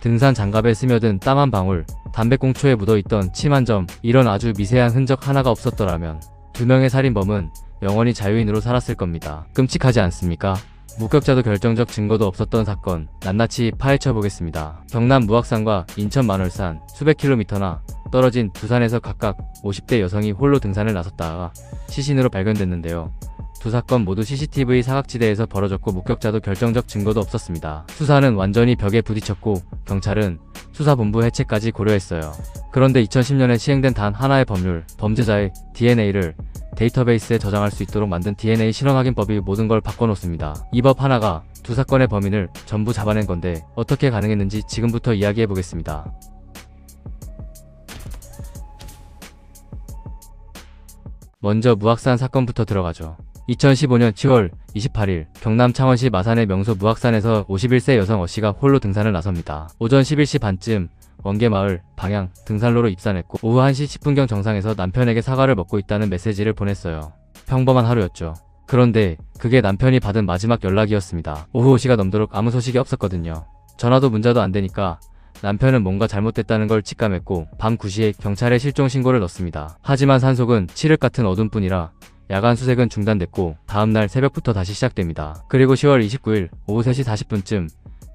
등산 장갑에 스며든 땀 한 방울, 담배꽁초에 묻어있던 침 한 점, 이런 아주 미세한 흔적 하나가 없었더라면 두 명의 살인범은 영원히 자유인으로 살았을 겁니다. 끔찍하지 않습니까? 목격자도 결정적 증거도 없었던 사건, 낱낱이 파헤쳐 보겠습니다. 경남 무악산과 인천 만월산 수백 킬로미터나 떨어진 두 산에서 각각 50대 여성이 홀로 등산을 나섰다가 시신으로 발견됐는데요. 두 사건 모두 CCTV 사각지대에서 벌어졌고 목격자도 결정적 증거도 없었습니다. 수사는 완전히 벽에 부딪혔고 경찰은 수사본부 해체까지 고려했어요. 그런데 2010년에 시행된 단 하나의 법률, 범죄자의 DNA를 데이터베이스에 저장할 수 있도록 만든 DNA 신원 확인법이 모든 걸 바꿔놓습니다. 이 법 하나가 두 사건의 범인을 전부 잡아낸 건데 어떻게 가능했는지 지금부터 이야기해보겠습니다. 먼저 무악산 사건부터 들어가죠. 2015년 10월 28일 경남 창원시 마산의 명소 무악산에서 51세 여성 어씨가 홀로 등산을 나섭니다. 오전 11시 반쯤 원계마을 방향 등산로로 입산했고 오후 1시 10분경 정상에서 남편에게 사과를 먹고 있다는 메시지를 보냈어요. 평범한 하루였죠. 그런데 그게 남편이 받은 마지막 연락이었습니다. 오후 5시가 넘도록 아무 소식이 없었거든요. 전화도 문자도 안 되니까 남편은 뭔가 잘못됐다는 걸 직감했고 밤 9시에 경찰에 실종 신고를 넣습니다. 하지만 산속은 칠흑 같은 어둠뿐이라 야간 수색은 중단됐고 다음날 새벽부터 다시 시작됩니다. 그리고 10월 29일 오후 3시 40분쯤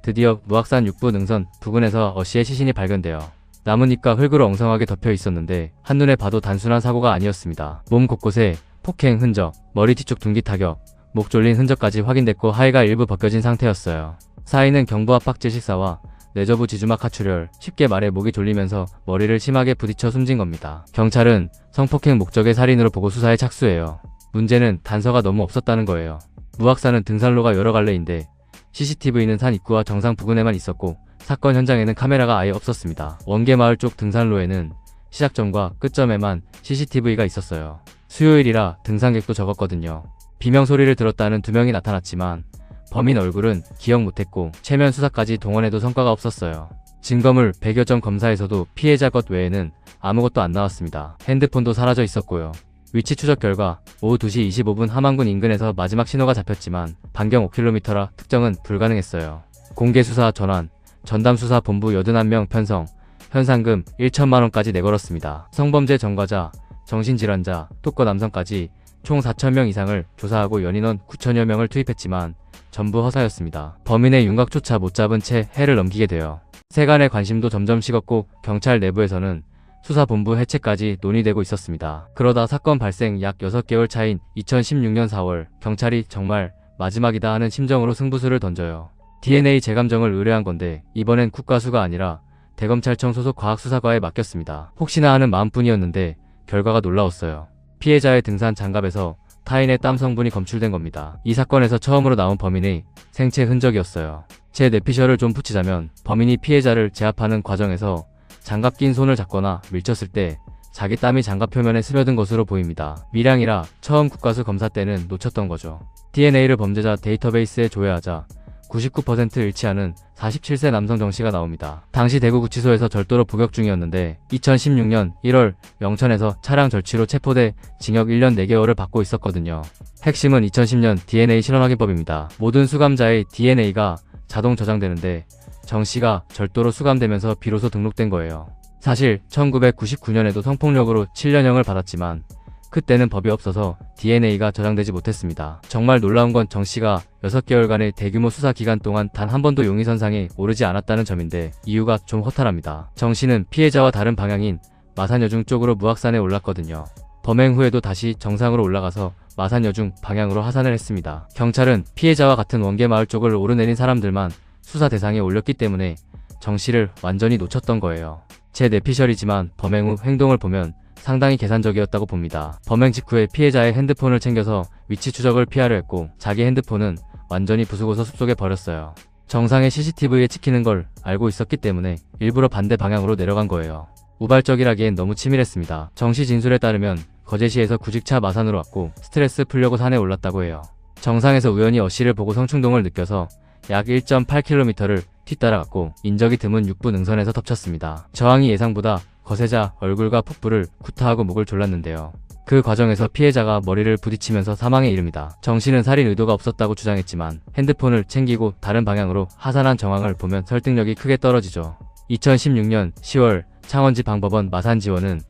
드디어 무악산 6부 능선 부근에서 어씨의 시신이 발견돼요. 나뭇잎과 흙으로 엉성하게 덮여 있었는데 한눈에 봐도 단순한 사고가 아니었습니다. 몸 곳곳에 폭행 흔적, 머리 뒤쪽 둔기 타격, 목 졸린 흔적까지 확인됐고 하의가 일부 벗겨진 상태였어요. 사인은 경부 압박질 식사와 뇌저부 지주막 하출혈, 쉽게 말해 목이 졸리면서 머리를 심하게 부딪혀 숨진 겁니다. 경찰은 성폭행 목적의 살인으로 보고 수사에 착수해요. 문제는 단서가 너무 없었다는 거예요. 무악산은 등산로가 여러 갈래인데 CCTV는 산 입구와 정상 부근에만 있었고 사건 현장에는 카메라가 아예 없었습니다. 원계마을 쪽 등산로에는 시작점과 끝점에만 CCTV가 있었어요. 수요일이라 등산객도 적었거든요. 비명 소리를 들었다는 두 명이 나타났지만 범인 얼굴은 기억 못했고 체면 수사까지 동원해도 성과가 없었어요. 증거물 100여 점 검사에서도 피해자 것 외에는 아무것도 안 나왔습니다. 핸드폰도 사라져 있었고요. 위치 추적 결과 오후 2시 25분 함안군 인근에서 마지막 신호가 잡혔지만 반경 5km라 특정은 불가능했어요. 공개수사 전환, 전담수사 본부 81명 편성, 현상금 1천만원까지 내걸었습니다. 성범죄 전과자, 정신질환자, 토커 남성까지 총 4,000명 이상을 조사하고 연인원 9,000여 명을 투입했지만 전부 허사였습니다. 범인의 윤곽조차 못 잡은 채 해를 넘기게 돼요. 세간의 관심도 점점 식었고 경찰 내부에서는 수사본부 해체까지 논의되고 있었습니다. 그러다 사건 발생 약 6개월 차인 2016년 4월 경찰이 정말 마지막이다 하는 심정으로 승부수를 던져요. DNA 재감정을 의뢰한 건데 이번엔 국가수가 아니라 대검찰청 소속 과학수사과에 맡겼습니다. 혹시나 하는 마음뿐이었는데 결과가 놀라웠어요. 피해자의 등산 장갑에서 타인의 땀 성분이 검출된 겁니다. 이 사건에서 처음으로 나온 범인의 생체 흔적이었어요. 제 뇌피셜을 좀 붙이자면 범인이 피해자를 제압하는 과정에서 장갑 낀 손을 잡거나 밀쳤을 때 자기 땀이 장갑 표면에 스며든 것으로 보입니다. 미량이라 처음 국가수 검사 때는 놓쳤던 거죠. DNA를 범죄자 데이터베이스에 조회하자 99% 일치하는 47세 남성 정씨가 나옵니다. 당시 대구구치소에서 절도로 복역 중이었는데 2016년 1월 영천에서 차량 절취로 체포돼 징역 1년 4개월을 받고 있었거든요. 핵심은 2010년 DNA 신원확인법입니다. 모든 수감자의 DNA가 자동 저장되는데 정씨가 절도로 수감되면서 비로소 등록된 거예요. 사실 1999년에도 성폭력으로 7년형을 받았지만 그때는 법이 없어서 DNA가 저장되지 못했습니다. 정말 놀라운 건 정씨가 6개월간의 대규모 수사 기간 동안 단 한 번도 용의선상에 오르지 않았다는 점인데 이유가 좀 허탈합니다. 정씨는 피해자와 다른 방향인 마산여중 쪽으로 무악산에 올랐거든요. 범행 후에도 다시 정상으로 올라가서 마산여중 방향으로 하산을 했습니다. 경찰은 피해자와 같은 원계마을 쪽을 오르내린 사람들만 수사 대상에 올렸기 때문에 정씨를 완전히 놓쳤던 거예요. 제 뇌피셜이지만 범행 후 행동을 보면 상당히 계산적이었다고 봅니다. 범행 직후에 피해자의 핸드폰을 챙겨서 위치 추적을 피하려 했고 자기 핸드폰은 완전히 부수고서 숲속에 버렸어요. 정상의 CCTV에 찍히는 걸 알고 있었기 때문에 일부러 반대 방향으로 내려간 거예요. 우발적이라기엔 너무 치밀했습니다. 정씨 진술에 따르면 거제시에서 구직차 마산으로 왔고 스트레스 풀려고 산에 올랐다고 해요. 정상에서 우연히 어씨를 보고 성충동을 느껴서 약 1.8km를 뒤따라갔고 인적이 드문 6부 능선에서 덮쳤습니다. 저항이 예상보다 거세자 얼굴과 폭부를 구타하고 목을 졸랐는데요. 그 과정에서 피해자가 머리를 부딪히면서 사망에 이릅니다. 정 씨는 살인 의도가 없었다고 주장했지만 핸드폰을 챙기고 다른 방향으로 하산한 정황을 보면 설득력이 크게 떨어지죠. 2016년 10월 창원지방법원 마산지원은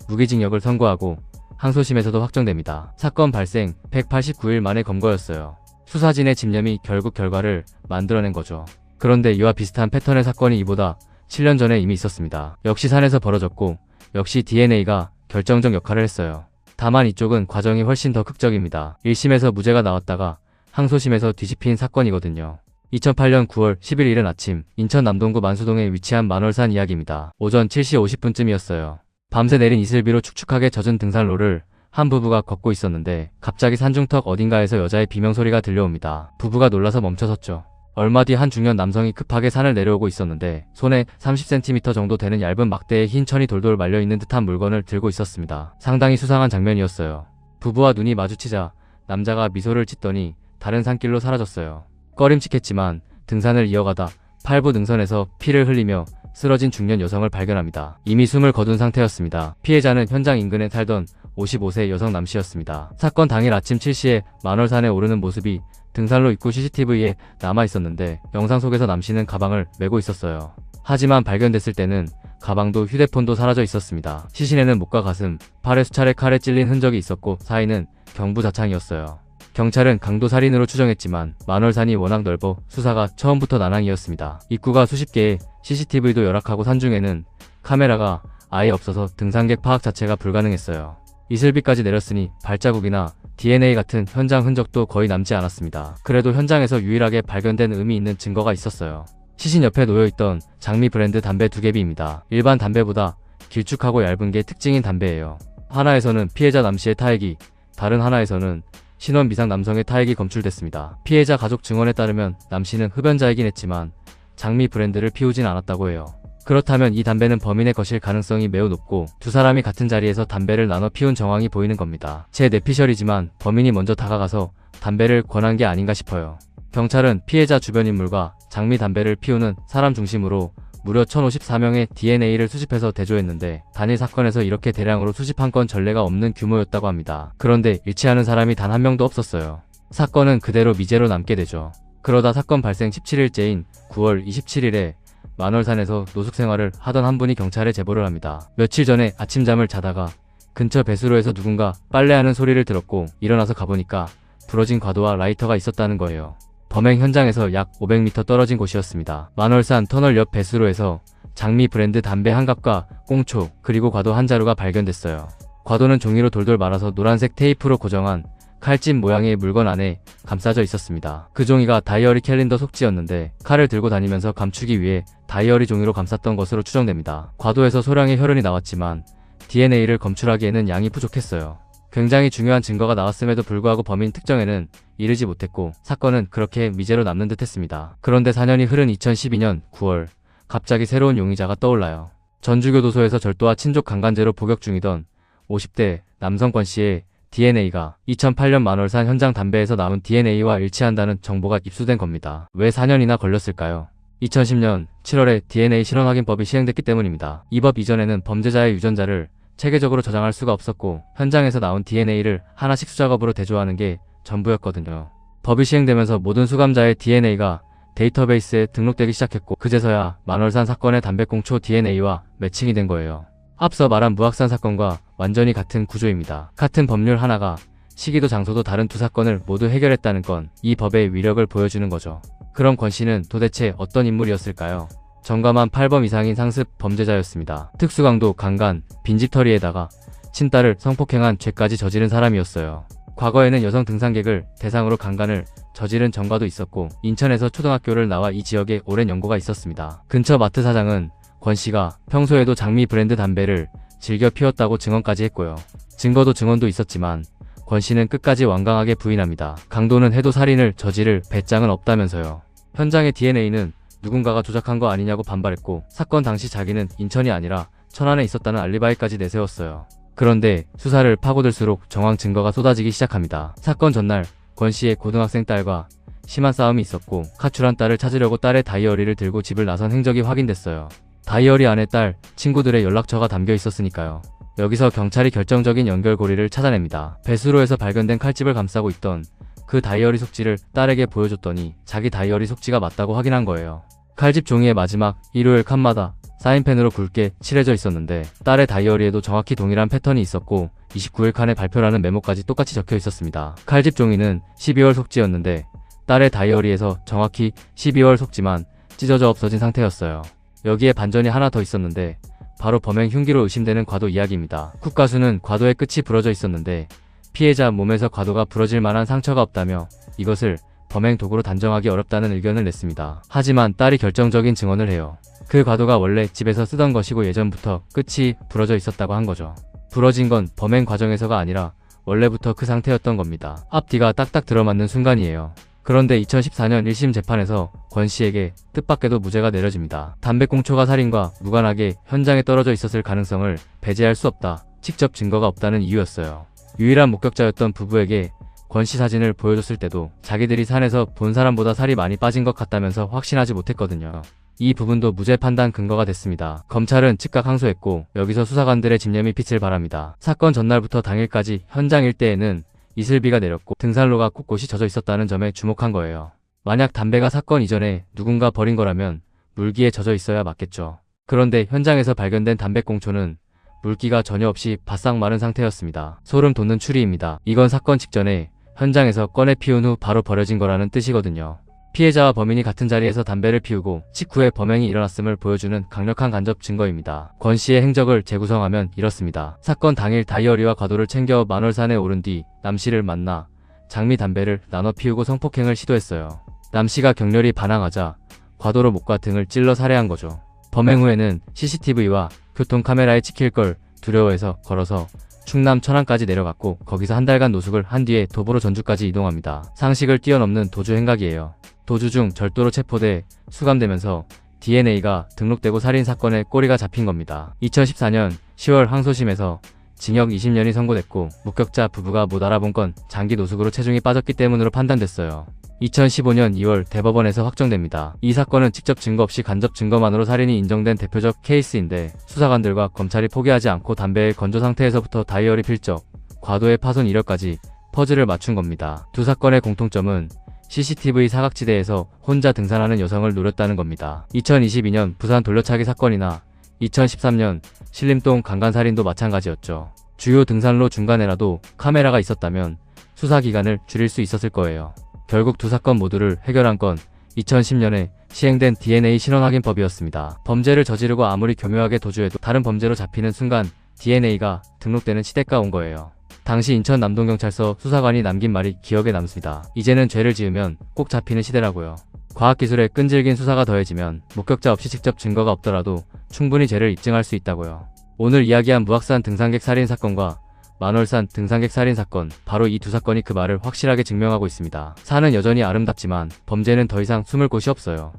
무기징역을 선고하고 항소심에서도 확정됩니다. 사건 발생 189일 만에 검거였어요. 수사진의 집념이 결국 결과를 만들어낸 거죠. 그런데 이와 비슷한 패턴의 사건이 이보다 7년 전에 이미 있었습니다. 역시 산에서 벌어졌고 역시 DNA가 결정적 역할을 했어요. 다만 이쪽은 과정이 훨씬 더 극적입니다. 1심에서 무죄가 나왔다가 항소심에서 뒤집힌 사건이거든요. 2008년 9월 10일 이른 아침 인천 남동구 만수동에 위치한 만월산 이야기입니다. 오전 7시 50분쯤이었어요. 밤새 내린 이슬비로 축축하게 젖은 등산로를 한 부부가 걷고 있었는데 갑자기 산중턱 어딘가에서 여자의 비명소리가 들려옵니다. 부부가 놀라서 멈춰섰죠. 얼마 뒤 한 중년 남성이 급하게 산을 내려오고 있었는데 손에 30cm 정도 되는 얇은 막대에 흰 천이 돌돌 말려있는 듯한 물건을 들고 있었습니다. 상당히 수상한 장면이었어요. 부부와 눈이 마주치자 남자가 미소를 짓더니 다른 산길로 사라졌어요. 꺼림칙했지만 등산을 이어가다 팔부 능선에서 피를 흘리며 쓰러진 중년 여성을 발견합니다. 이미 숨을 거둔 상태였습니다. 피해자는 현장 인근에 살던 55세 여성 남씨였습니다. 사건 당일 아침 7시에 만월산에 오르는 모습이 등산로 입구 CCTV에 남아있었는데 영상 속에서 남씨는 가방을 메고 있었어요. 하지만 발견됐을 때는 가방도 휴대폰도 사라져 있었습니다. 시신에는 목과 가슴, 팔에 수차례 칼에 찔린 흔적이 있었고 사이는 경부자창이었어요. 경찰은 강도 살인으로 추정했지만 만월산이 워낙 넓어 수사가 처음부터 난항이었습니다. 입구가 수십 개에 CCTV도 열악하고 산중에는 카메라가 아예 없어서 등산객 파악 자체가 불가능했어요. 이슬비까지 내렸으니 발자국이나 DNA 같은 현장 흔적도 거의 남지 않았습니다. 그래도 현장에서 유일하게 발견된 의미 있는 증거가 있었어요. 시신 옆에 놓여있던 장미 브랜드 담배 2개비입니다. 일반 담배보다 길쭉하고 얇은 게 특징인 담배예요. 하나에서는 피해자 남씨의 타액이, 다른 하나에서는 신원 미상 남성의 타액이 검출됐습니다. 피해자 가족 증언에 따르면 남씨는 흡연자이긴 했지만 장미 브랜드를 피우진 않았다고 해요. 그렇다면 이 담배는 범인의 것일 가능성이 매우 높고 두 사람이 같은 자리에서 담배를 나눠 피운 정황이 보이는 겁니다. 제 뇌피셜이지만 범인이 먼저 다가가서 담배를 권한 게 아닌가 싶어요. 경찰은 피해자 주변 인물과 장미 담배를 피우는 사람 중심으로 무려 1054명의 DNA를 수집해서 대조했는데 단일 사건에서 이렇게 대량으로 수집한 건 전례가 없는 규모였다고 합니다. 그런데 일치하는 사람이 단 한 명도 없었어요. 사건은 그대로 미제로 남게 되죠. 그러다 사건 발생 17일째인 9월 27일에 만월산에서 노숙 생활을 하던 한 분이 경찰에 제보를 합니다. 며칠 전에 아침잠을 자다가 근처 배수로에서 누군가 빨래하는 소리를 들었고 일어나서 가보니까 부러진 과도와 라이터가 있었다는 거예요. 범행 현장에서 약 500m 떨어진 곳이었습니다. 만월산 터널 옆 배수로에서 장미 브랜드 담배 한 갑과 꽁초 그리고 과도 한 자루가 발견됐어요. 과도는 종이로 돌돌 말아서 노란색 테이프로 고정한 칼집 모양의 물건 안에 감싸져 있었습니다. 그 종이가 다이어리 캘린더 속지였는데 칼을 들고 다니면서 감추기 위해 다이어리 종이로 감쌌던 것으로 추정됩니다. 과도에서 소량의 혈흔이 나왔지만 DNA를 검출하기에는 양이 부족했어요. 굉장히 중요한 증거가 나왔음에도 불구하고 범인 특정에는 이르지 못했고 사건은 그렇게 미제로 남는 듯 했습니다. 그런데 4년이 흐른 2012년 9월 갑자기 새로운 용의자가 떠올라요. 전주교도소에서 절도와 친족 강간죄로 복역 중이던 50대 남성 권씨의 DNA가 2008년 만월산 현장 담배에서 남은 DNA와 일치한다는 정보가 입수된 겁니다. 왜 4년이나 걸렸을까요? 2010년 7월에 DNA 실험 확인법이 시행됐기 때문입니다. 이 법 이전에는 범죄자의 유전자를 체계적으로 저장할 수가 없었고 현장에서 나온 DNA를 하나씩 수작업으로 대조하는 게 전부였거든요. 법이 시행되면서 모든 수감자의 DNA가 데이터베이스에 등록되기 시작했고 그제서야 만월산 사건의 담배꽁초 DNA와 매칭이 된 거예요. 앞서 말한 무악산 사건과 완전히 같은 구조입니다. 같은 법률 하나가 시기도 장소도 다른 두 사건을 모두 해결했다는 건 이 법의 위력을 보여주는 거죠. 그럼 권 씨는 도대체 어떤 인물이었을까요? 정감한 8범 이상인 상습 범죄자였습니다. 특수강도, 강간, 빈집털이에다가 친딸을 성폭행한 죄까지 저지른 사람이었어요. 과거에는 여성 등산객을 대상으로 강간을 저지른 전과도 있었고 인천에서 초등학교를 나와 이 지역에 오랜 연고가 있었습니다. 근처 마트 사장은 권 씨가 평소에도 장미 브랜드 담배를 즐겨 피웠다고 증언까지 했고요. 증거도 있었지만 권 씨는 끝까지 완강하게 부인합니다. 강도는 해도 살인을 저지를 배짱은 없다면서요. 현장의 DNA는 누군가가 조작한 거 아니냐고 반발했고 사건 당시 자기는 인천이 아니라 천안에 있었다는 알리바이까지 내세웠어요. 그런데 수사를 파고들수록 정황 증거가 쏟아지기 시작합니다. 사건 전날 권 씨의 고등학생 딸과 심한 싸움이 있었고 가출한 딸을 찾으려고 딸의 다이어리를 들고 집을 나선 행적이 확인됐어요. 다이어리 안에 딸, 친구들의 연락처가 담겨 있었으니까요. 여기서 경찰이 결정적인 연결고리를 찾아냅니다. 배수로에서 발견된 칼집을 감싸고 있던 그 다이어리 속지를 딸에게 보여줬더니 자기 다이어리 속지가 맞다고 확인한 거예요. 칼집 종이의 마지막 일요일 칸마다 사인펜으로 굵게 칠해져 있었는데 딸의 다이어리에도 정확히 동일한 패턴이 있었고 29일 칸의 발표라는 메모까지 똑같이 적혀 있었습니다. 칼집 종이는 12월 속지였는데 딸의 다이어리에서 정확히 12월 속지만 찢어져 없어진 상태였어요. 여기에 반전이 하나 더 있었는데 바로 범행 흉기로 의심되는 과도 이야기입니다. 쿡 가수는 과도의 끝이 부러져 있었는데 피해자 몸에서 과도가 부러질 만한 상처가 없다며 이것을 범행 도구로 단정하기 어렵다는 의견을 냈습니다. 하지만 딸이 결정적인 증언을 해요. 그 과도가 원래 집에서 쓰던 것이고 예전부터 끝이 부러져 있었다고 한 거죠. 부러진 건 범행 과정에서가 아니라 원래부터 그 상태였던 겁니다. 앞뒤가 딱딱 들어맞는 순간이에요. 그런데 2014년 1심 재판에서 권 씨에게 뜻밖에도 무죄가 내려집니다. 담배꽁초가 살인과 무관하게 현장에 떨어져 있었을 가능성을 배제할 수 없다. 직접 증거가 없다는 이유였어요. 유일한 목격자였던 부부에게 권 씨 사진을 보여줬을 때도 자기들이 산에서 본 사람보다 살이 많이 빠진 것 같다면서 확신하지 못했거든요. 이 부분도 무죄 판단 근거가 됐습니다. 검찰은 즉각 항소했고 여기서 수사관들의 집념이 빛을 발합니다. 사건 전날부터 당일까지 현장 일대에는 이슬비가 내렸고 등산로가 곳곳이 젖어 있었다는 점에 주목한 거예요. 만약 담배가 사건 이전에 누군가 버린 거라면 물기에 젖어 있어야 맞겠죠. 그런데 현장에서 발견된 담배꽁초는 물기가 전혀 없이 바싹 마른 상태였습니다. 소름 돋는 추리입니다. 이건 사건 직전에 현장에서 꺼내 피운 후 바로 버려진 거라는 뜻이거든요. 피해자와 범인이 같은 자리에서 담배를 피우고 직후에 범행이 일어났음을 보여주는 강력한 간접 증거입니다. 권 씨의 행적을 재구성하면 이렇습니다. 사건 당일 다이어리와 과도를 챙겨 만월산에 오른 뒤 남 씨를 만나 장미 담배를 나눠 피우고 성폭행을 시도했어요. 남 씨가 격렬히 반항하자 과도로 목과 등을 찔러 살해한 거죠. 범행 후에는 CCTV와 교통카메라에 찍힐 걸 두려워해서 걸어서 충남 천안까지 내려갔고 거기서 한 달간 노숙을 한 뒤에 도보로 전주까지 이동합니다. 상식을 뛰어넘는 도주 행각이에요. 도주 중 절도로 체포돼 수감되면서 DNA가 등록되고 살인사건에 꼬리가 잡힌 겁니다. 2014년 10월 항소심에서 징역 20년이 선고됐고 목격자 부부가 못 알아본 건 장기 노숙으로 체중이 빠졌기 때문으로 판단됐어요. 2015년 2월 대법원에서 확정됩니다. 이 사건은 직접 증거 없이 간접 증거만으로 살인이 인정된 대표적 케이스인데 수사관들과 검찰이 포기하지 않고 담배의 건조 상태에서부터 다이어리 필적, 과도의 파손 이력까지 퍼즐을 맞춘 겁니다. 두 사건의 공통점은 CCTV 사각지대에서 혼자 등산하는 여성을 노렸다는 겁니다. 2022년 부산 돌려차기 사건이나 2013년 신림동 강간살인도 마찬가지였죠. 주요 등산로 중간에라도 카메라가 있었다면 수사기간을 줄일 수 있었을 거예요. 결국 두 사건 모두를 해결한 건 2010년에 시행된 DNA 신원확인법이었습니다. 범죄를 저지르고 아무리 교묘하게 도주해도 다른 범죄로 잡히는 순간 DNA가 등록되는 시대가 온 거예요. 당시 인천 남동경찰서 수사관이 남긴 말이 기억에 남습니다. 이제는 죄를 지으면 꼭 잡히는 시대라고요. 과학기술의 끈질긴 수사가 더해지면 목격자 없이 직접 증거가 없더라도 충분히 죄를 입증할 수 있다고요. 오늘 이야기한 무악산 등산객 살인 사건과 만월산 등산객 살인 사건, 바로 이 두 사건이 그 말을 확실하게 증명하고 있습니다. 산은 여전히 아름답지만 범죄는 더 이상 숨을 곳이 없어요.